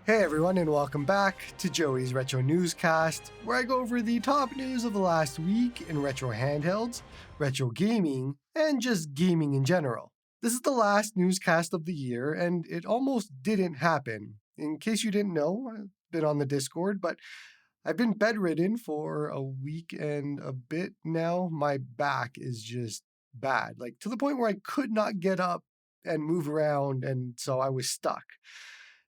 Hey everyone, and welcome back to Joey's Retro Newscast, where I go over the top news of the last week in retro handhelds, retro gaming, and just gaming in general. This is the last newscast of the year, and it almost didn't happen. In case you didn't know, I've been on the Discord, but I've been bedridden for a week and a bit now. My back is just bad, like to the point where I could not get up and move around, and so I was stuck.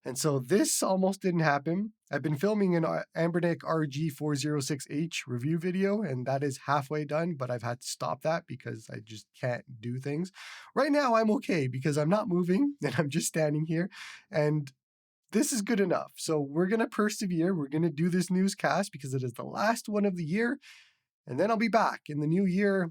And so this almost didn't happen. I've been filming an Ambernick RG406H review video, and that is halfway done, but I've had to stop that because I just can't do things. Right now, I'm okay because I'm not moving and I'm just standing here, and this is good enough. So we're going to persevere. We're going to do this newscast because it is the last one of the year, and then I'll be back in the new year,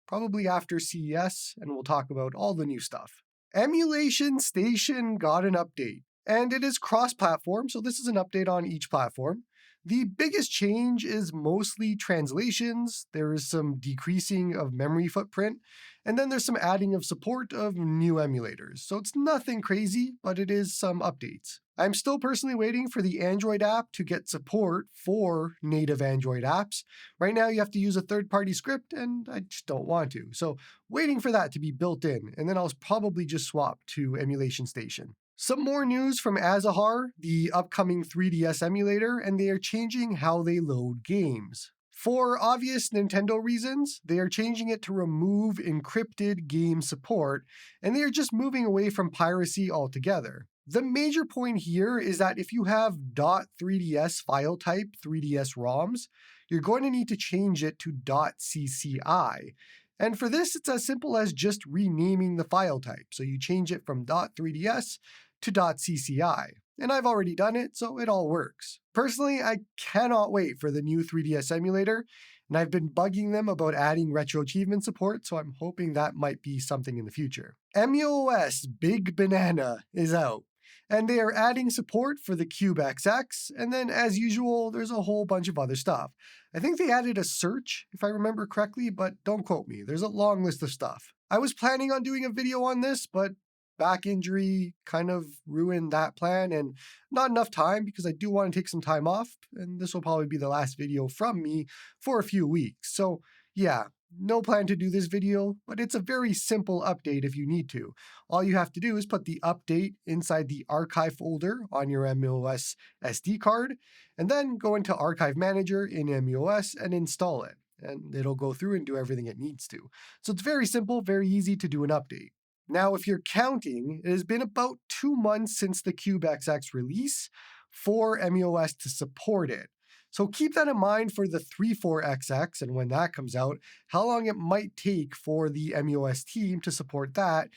probably after CES, and we'll talk about all the new stuff. Emulation Station got an update. And it is cross-platform, so this is an update on each platform. The biggest change is mostly translations. There is some decreasing of memory footprint, and then there's some adding of support of new emulators. So it's nothing crazy, but it is some updates. I'm still personally waiting for the Android app to get support for native Android apps. Right now you have to use a third-party script, and I just don't want to. So waiting for that to be built in, and then I'll probably just swap to Emulation Station. Some more news from Azahar, the upcoming 3DS emulator, and they are changing how they load games. For obvious Nintendo reasons, they are changing it to remove encrypted game support, and they are just moving away from piracy altogether. The major point here is that if you have .3ds file type 3ds ROMs, you're going to need to change it to .cci. And for this, it's as simple as just renaming the file type. So you change it from .3ds to .cci. And I've already done it, so it all works. Personally, I cannot wait for the new 3DS emulator, and I've been bugging them about adding retro achievement support, so I'm hoping that might be something in the future. EmuOS Big Banana is out, and they are adding support for the Cube XX, and then as usual, there's a whole bunch of other stuff. I think they added a search, if I remember correctly, but don't quote me. There's a long list of stuff. I was planning on doing a video on this, but back injury kind of ruined that plan, and not enough time because I do want to take some time off, and this will probably be the last video from me for a few weeks. So yeah, no plan to do this video, but it's a very simple update if you need to. All you have to do is put the update inside the archive folder on your EmuOS SD card, and then go into Archive Manager in EmuOS and install it, and it'll go through and do everything it needs to. So it's very simple, very easy to do an update. Now, if you're counting, it has been about 2 months since the Cube XX release for EmuOS to support it. So keep that in mind for the 34XX and when that comes out, how long it might take for the EmuOS team to support that,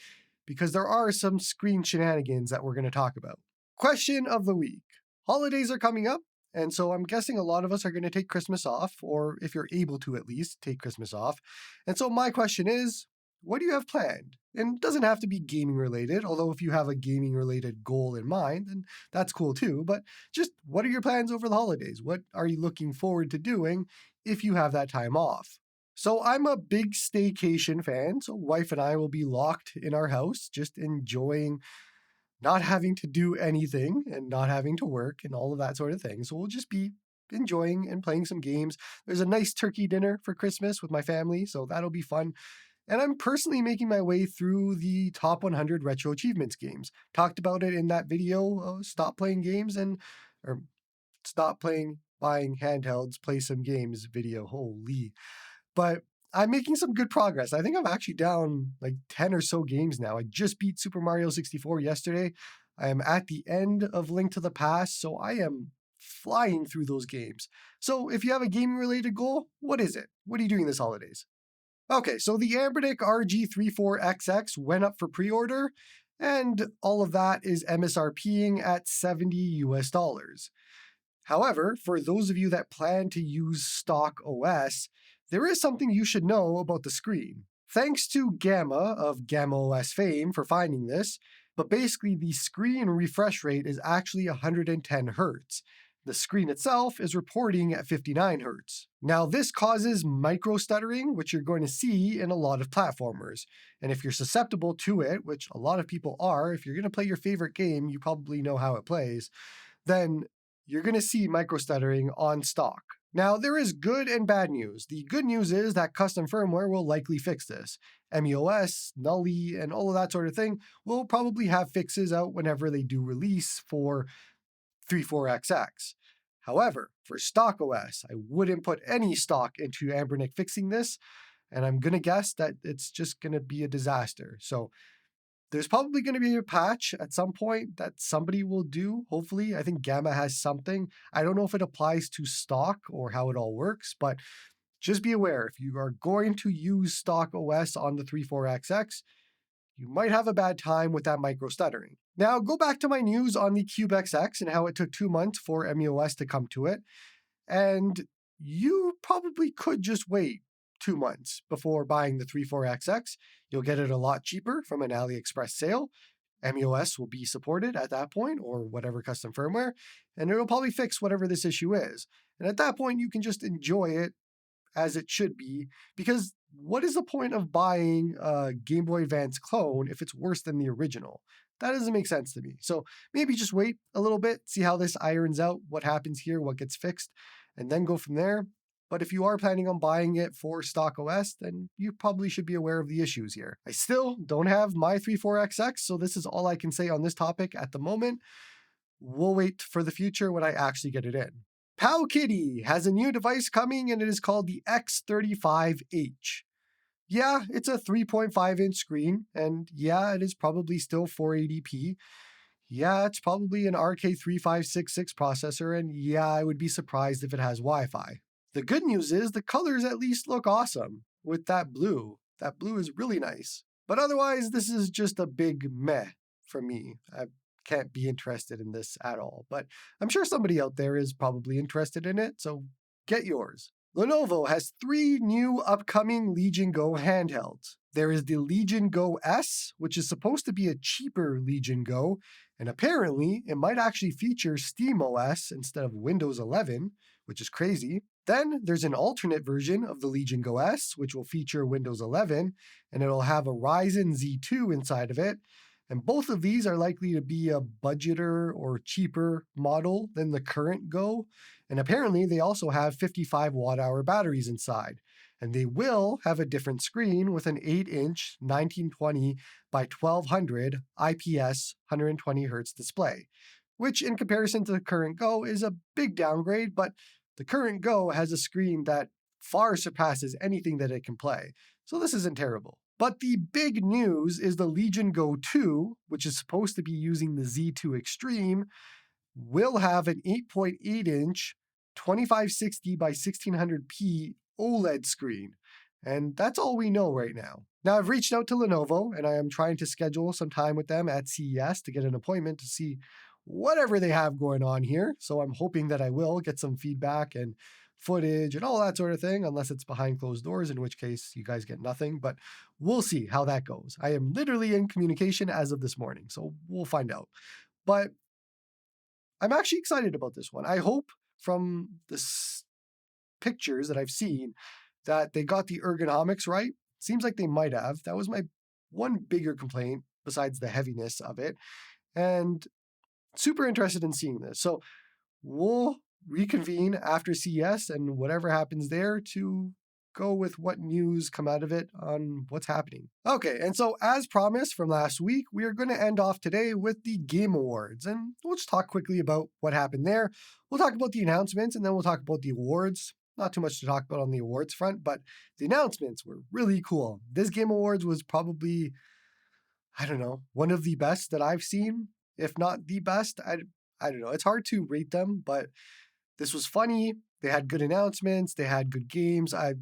because there are some screen shenanigans that we're going to talk about. Question of the week. Holidays are coming up, and so I'm guessing a lot of us are going to take Christmas off, or if you're able to at least, take Christmas off. And so my question is, what do you have planned? And it doesn't have to be gaming related, although if you have a gaming related goal in mind, then that's cool too. But just what are your plans over the holidays? What are you looking forward to doing if you have that time off? So I'm a big staycation fan, so wife and I will be locked in our house, just enjoying not having to do anything and not having to work and all of that sort of thing. So we'll just be enjoying and playing some games. There's a nice turkey dinner for Christmas with my family, so that'll be fun. And I'm personally making my way through the top 100 retro achievements games. Talked about it in that video, Stop Playing Games or Stop Playing, Buying Handhelds, Play Some Games video, holy. But I'm making some good progress. I think I'm actually down like 10 or so games now. I just beat Super Mario 64 yesterday. I am at the end of Link to the Past, so I am flying through those games. So if you have a gaming related goal, what is it? What are you doing this holidays? Okay, so the Ambernick RG34XX went up for pre-order, and all of that is MSRPing at $70 US. However, for those of you that plan to use stock OS, there is something you should know about the screen. Thanks to Gamma of Gamma OS fame for finding this, but basically the screen refresh rate is actually 110 Hz. The screen itself is reporting at 59 Hz. Now this causes micro stuttering, which you're going to see in a lot of platformers. And if you're susceptible to it, which a lot of people are, if you're going to play your favorite game, you probably know how it plays, then you're going to see microstuttering on stock. Now, there is good and bad news. The good news is that custom firmware will likely fix this. MEOS, Nully, and all of that sort of thing will probably have fixes out whenever they do release for 34XX. However, for stock OS, I wouldn't put any stock into Ambernick fixing this, and I'm going to guess that it's just going to be a disaster. So there's probably going to be a patch at some point that somebody will do. Hopefully, I think Gamma has something. I don't know if it applies to stock or how it all works, but just be aware if you are going to use stock OS on the 34XX, you might have a bad time with that micro stuttering. Now, go back to my news on the Cube XX and how it took 2 months for MEOS to come to it. And you probably could just wait 2 months before buying the 34XX. You'll get it a lot cheaper from an AliExpress sale. MEOS will be supported at that point, or whatever custom firmware, and it'll probably fix whatever this issue is. And at that point, you can just enjoy it as it should be, because what is the point of buying a Game Boy Advance clone if it's worse than the original? That doesn't make sense to me. So maybe just wait a little bit, see how this irons out, what happens here, what gets fixed, and then go from there. But if you are planning on buying it for stock OS, then you probably should be aware of the issues here. I still don't have my 34XX, so this is all I can say on this topic at the moment. We'll wait for the future when I actually get it in. Powkitty has a new device coming, and it is called the X35H. Yeah, it's a 3.5-inch screen, and yeah, it is probably still 480p. Yeah, it's probably an RK3566 processor, and yeah, I would be surprised if it has Wi-Fi. The good news is the colors at least look awesome with that blue. That blue is really nice. But otherwise, this is just a big meh for me. I can't be interested in this at all, but I'm sure somebody out there is probably interested in it, so get yours. Lenovo has 3 new upcoming Legion Go handhelds. There is the Legion Go S, which is supposed to be a cheaper Legion Go, and apparently it might actually feature SteamOS instead of Windows 11, which is crazy. Then there's an alternate version of the Legion Go S, which will feature Windows 11, and it'll have a Ryzen Z2 inside of it. And both of these are likely to be a budgeter or cheaper model than the current Go. And apparently they also have 55 watt-hour batteries inside. And they will have a different screen with an 8-inch 1920 by 1200 IPS 120 Hz display, which in comparison to the current Go is a big downgrade, but the current Go has a screen that far surpasses anything that it can play. So this isn't terrible. But the big news is the Legion Go 2, which is supposed to be using the Z2 Extreme, will have an 8.8-inch 2560 by 1600p OLED screen. And that's all we know right now. Now, I've reached out to Lenovo, and I am trying to schedule some time with them at CES to get an appointment to see whatever they have going on here. So I'm hoping that I will get some feedback and footage and all that sort of thing, unless it's behind closed doors, in which case you guys get nothing. But we'll see how that goes. I am literally in communication as of this morning, so we'll find out. But I'm actually excited about this one. I hope from the pictures that I've seen that they got the ergonomics right. Seems like they might have. That was my one bigger complaint besides the heaviness of it. And super interested in seeing this. So we'll reconvene after CES and whatever happens there to go with what news come out of it on what's happening. Okay, and so as promised from last week, we are going to end off today with the Game Awards, and we'll just talk quickly about what happened there. We'll talk about the announcements, and then we'll talk about the awards. Not too much to talk about on the awards front, but the announcements were really cool. This Game Awards was probably, I don't know, one of the best that I've seen, if not the best. I don't know. It's hard to rate them, but this was funny. They had good announcements. They had good games. I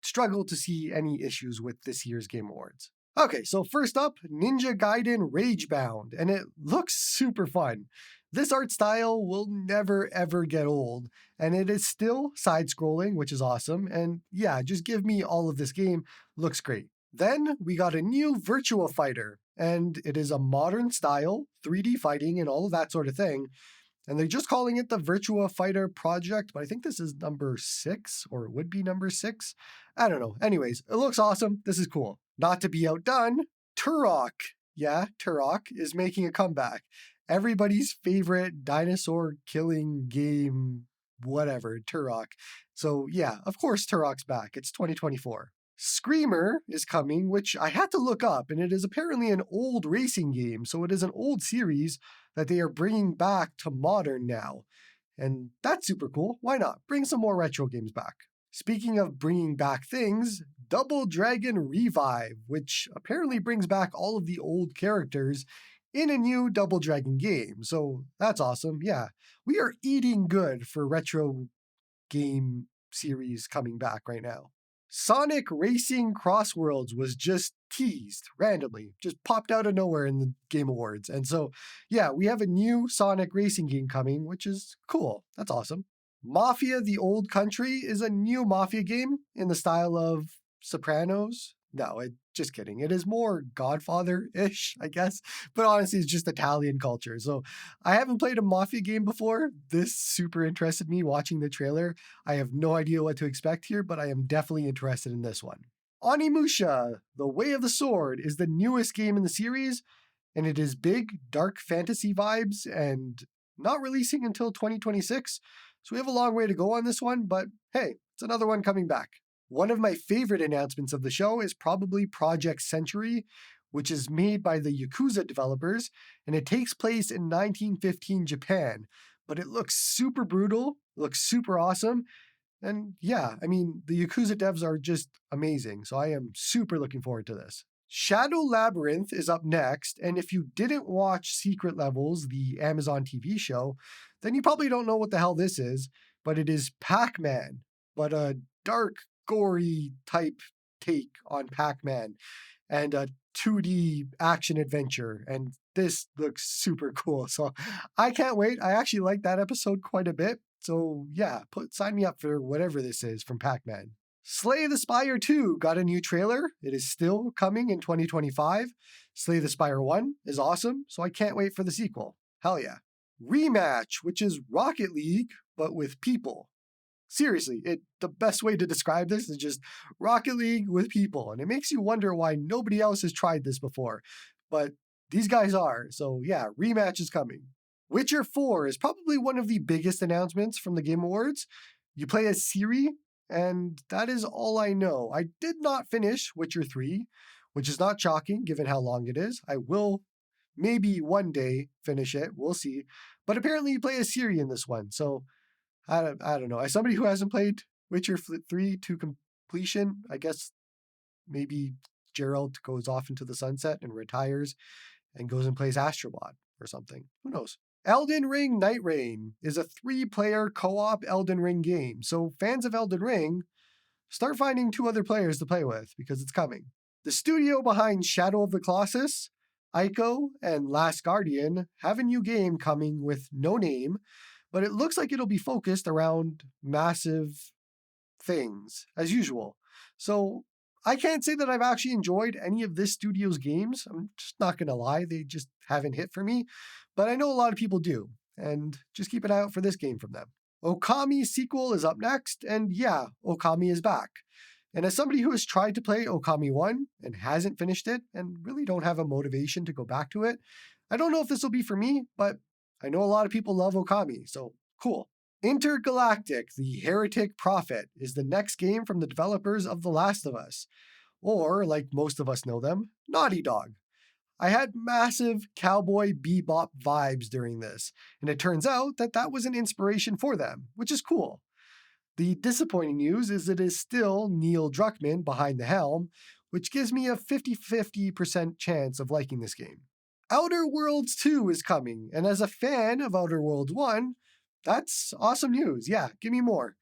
struggled to see any issues with this year's Game Awards. Okay, so first up, Ninja Gaiden Ragebound, and it looks super fun. This art style will never ever get old, and it is still side-scrolling, which is awesome, and yeah, just give me all of this game. Looks great. Then we got a new Virtua Fighter, and it is a modern style, 3D fighting and all of that sort of thing. And they're just calling it the Virtua Fighter Project, but I think this is number 6, or it would be number 6. I don't know. Anyways, it looks awesome. This is cool. Not to be outdone, Turok. Yeah, Turok is making a comeback. everybody's favorite dinosaur killing game, whatever, Turok. So yeah, of course Turok's back. It's 2024. Screamer is coming, which I had to look up, and it is apparently an old racing game. So it is an old series that they are bringing back to modern now. And that's super cool. Why not? Bring some more retro games back. Speaking of bringing back things, Double Dragon Revive, which apparently brings back all of the old characters in a new Double Dragon game. So that's awesome. Yeah, we are eating good for retro game series coming back right now. Sonic Racing Crossworlds was just teased randomly, just popped out of nowhere in the Game Awards. And so, yeah, we have a new Sonic Racing game coming, which is cool. That's awesome. Mafia: The Old Country is a new Mafia game in the style of Sopranos. No, just kidding. It is more Godfather-ish, I guess. But honestly, it's just Italian culture. So I haven't played a Mafia game before. This super interested me watching the trailer. I have no idea what to expect here, but I am definitely interested in this one. Onimusha: The Way of the Sword is the newest game in the series, and it is big, dark fantasy vibes and not releasing until 2026. So we have a long way to go on this one, but hey, it's another one coming back. One of my favorite announcements of the show is probably Project Century, which is made by the Yakuza developers, and it takes place in 1915 Japan. But it looks super brutal, looks super awesome, and yeah, I mean, the Yakuza devs are just amazing, so I am super looking forward to this. Shadow Labyrinth is up next, and if you didn't watch Secret Levels, the Amazon TV show, then you probably don't know what the hell this is, but it is Pac-Man, but a dark, gory type take on Pac-Man and a 2D action adventure, and this looks super cool. So I can't wait. I actually like that episode quite a bit. So yeah, sign me up for whatever this is from Pac-Man. Slay the Spire 2 got a new trailer. It is still coming in 2025. Slay the Spire 1 is awesome, so I can't wait for the sequel. Hell yeah. Rematch, which is Rocket League, but with people. Seriously, the best way to describe this is just Rocket League with people, and it makes you wonder why nobody else has tried this before. But these guys are, so yeah, Rematch is coming. Witcher 4 is probably one of the biggest announcements from the Game Awards. You play as Ciri, and that is all I know. I did not finish Witcher 3, which is not shocking given how long it is. I will maybe one day finish it, we'll see. But apparently you play as Ciri in this one, so I don't know. As somebody who hasn't played Witcher 3 to completion, I guess maybe Geralt goes off into the sunset and retires and goes and plays Astrobot or something. Who knows? Elden Ring Night Rain is a 3-player co-op Elden Ring game. So fans of Elden Ring, start finding 2 other players to play with because it's coming. The studio behind Shadow of the Colossus, Ico, and Last Guardian have a new game coming with no name, but it looks like it'll be focused around massive things, as usual. So I can't say that I've actually enjoyed any of this studio's games. I'm just not going to lie, they just haven't hit for me. But I know a lot of people do, and just keep an eye out for this game from them. Okami's sequel is up next, and yeah, Okami is back. And as somebody who has tried to play Okami 1 and hasn't finished it, and really don't have a motivation to go back to it, I don't know if this will be for me, but I know a lot of people love Okami, so cool. Intergalactic: The Heretic Prophet is the next game from the developers of The Last of Us, or, like most of us know them, Naughty Dog. I had massive Cowboy Bebop vibes during this, and it turns out that that was an inspiration for them, which is cool. The disappointing news is it is still Neil Druckmann behind the helm, which gives me a 50-50% chance of liking this game. Outer Worlds 2 is coming, and as a fan of Outer Worlds 1, that's awesome news. Yeah, give me more.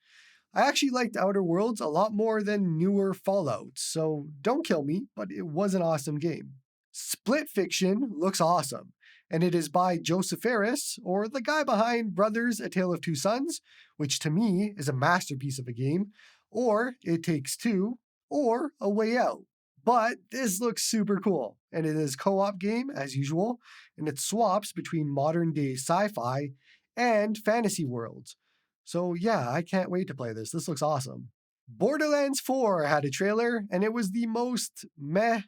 I actually liked Outer Worlds a lot more than newer Fallout, so don't kill me, but it was an awesome game. Split Fiction looks awesome, and it is by Joseph Fares, or the guy behind Brothers: A Tale of Two Sons, which to me is a masterpiece of a game, or It Takes Two, or A Way Out. But this looks super cool, and it is a co-op game as usual, and it swaps between modern day sci-fi and fantasy worlds. So yeah, I can't wait to play this. This looks awesome. Borderlands 4 had a trailer, and it was the most meh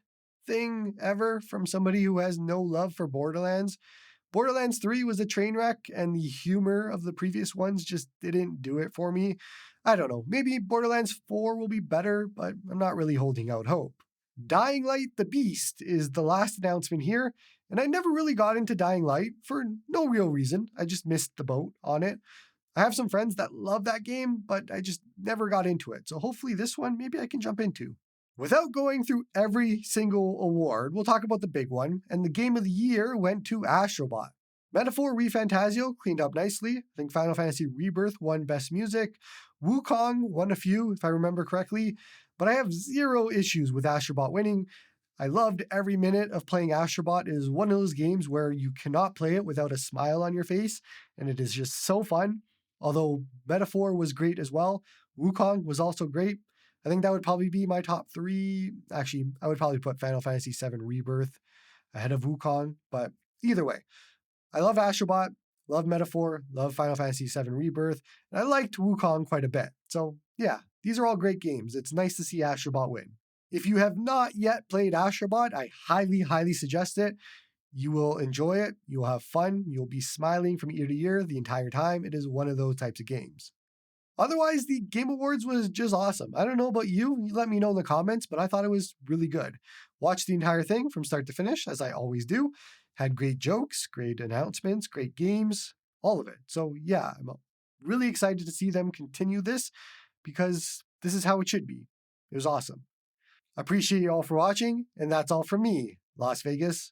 thing ever from somebody who has no love for Borderlands. Borderlands 3 was a train wreck, and the humor of the previous ones just didn't do it for me. I don't know, maybe Borderlands 4 will be better, but I'm not really holding out hope. Dying Light the Beast is the last announcement here, and I never really got into Dying Light for no real reason. I just missed the boat on it. I have some friends that love that game, but I just never got into it. So hopefully this one, maybe I can jump into. Without going through every single award, we'll talk about the big one, and the game of the year went to Astrobot. Metaphor ReFantazio cleaned up nicely. I think Final Fantasy Rebirth won Best Music. Wukong won a few, if I remember correctly, but I have zero issues with Astrobot winning. I loved every minute of playing Astrobot. It is one of those games where you cannot play it without a smile on your face, and it is just so fun. Although Metaphor was great as well, Wukong was also great. I think that would probably be my top three. Actually, I would probably put Final Fantasy VII Rebirth ahead of Wukong, but either way, I love Astrobot, love Metaphor, love Final Fantasy VII Rebirth, and I liked Wukong quite a bit. So yeah, these are all great games. It's nice to see Astrobot win. If you have not yet played Astrobot, I highly, highly suggest it. You will enjoy it. You'll have fun. You'll be smiling from ear to ear the entire time. It is one of those types of games. Otherwise, the Game Awards was just awesome. I don't know about you. You let me know in the comments, but I thought it was really good. Watched the entire thing from start to finish, as I always do. Had great jokes, great announcements, great games, all of it. So yeah, I'm really excited to see them continue this because this is how it should be. It was awesome. Appreciate you all for watching, and that's all from me, Las Vegas.